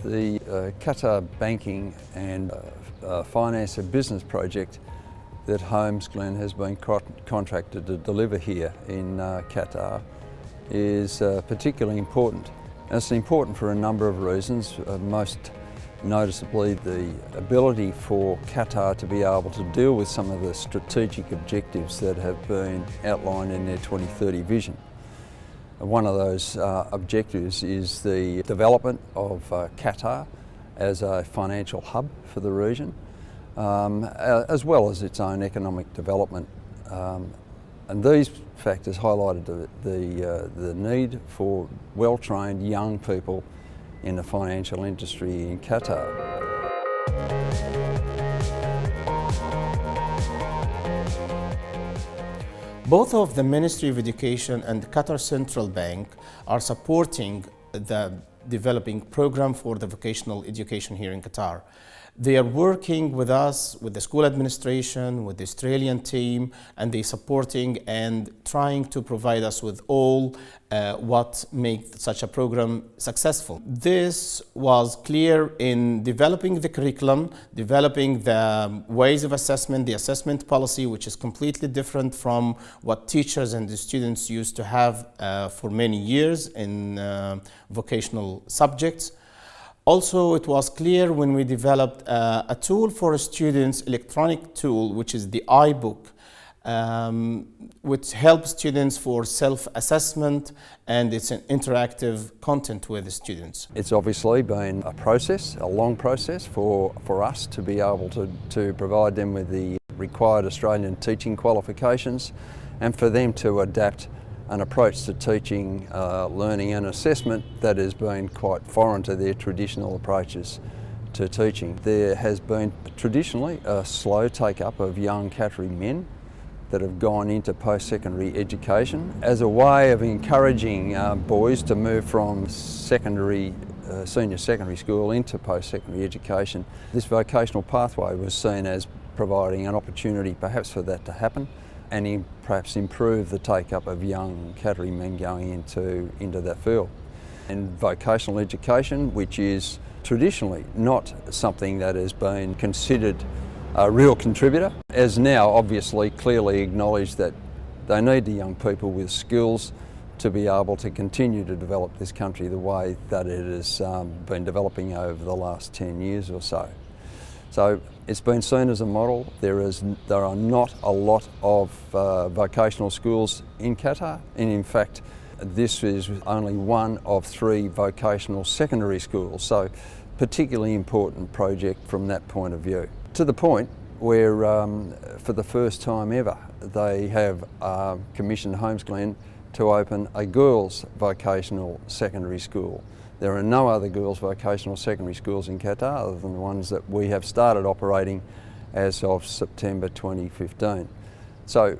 The Qatar banking and finance and business project that Holmesglen has been contracted to deliver here in Qatar is particularly important. And it's important for a number of reasons, most noticeably the ability for Qatar to be able to deal with some of the strategic objectives that have been outlined in their 2030 vision. One of those objectives is the development of Qatar as a financial hub for the region, as well as its own economic development. And these factors highlighted the need for well-trained young people in the financial industry in Qatar. Both of the Ministry of Education and the Qatar Central Bank are supporting the developing program for the vocational education here in Qatar. They are working with us, with the school administration, with the Australian team, and they're supporting and trying to provide us with all what makes such a program successful. This was clear in developing the curriculum, developing the ways of assessment, the assessment policy, which is completely different from what teachers and the students used to have for many years in vocational subjects. Also, it was clear when we developed a tool for students, electronic tool, which is the iBook, which helps students for self-assessment, and it's an interactive content with the students. It's obviously been a process, a long process for us to be able to provide them with the required Australian teaching qualifications and for them to adapt an approach to teaching, learning and assessment that has been quite foreign to their traditional approaches to teaching. There has been traditionally a slow take-up of young Qatari men that have gone into post-secondary education as a way of encouraging boys to move from senior secondary school into post-secondary education. This vocational pathway was seen as providing an opportunity perhaps for that to happen and perhaps improve the take-up of young Qatari men going into that field. And vocational education, which is traditionally not something that has been considered a real contributor, has now obviously clearly acknowledged that they need the young people with skills to be able to continue to develop this country the way that it has been developing over the last 10 years or so. So it's been seen as a model. There are not a lot of vocational schools in Qatar, and in fact this is only one of 3 vocational secondary schools, so particularly important project from that point of view. To the point where for the first time ever they have commissioned Holmesglen to open a girls' vocational secondary school. There are no other girls' vocational secondary schools in Qatar other than the ones that we have started operating as of September 2015. So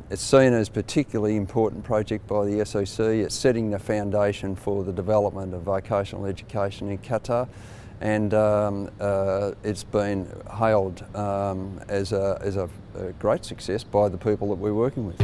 it's seen as a particularly important project by the SEC. It's setting the foundation for the development of vocational education in Qatar, and it's been hailed as a great success by the people that we're working with.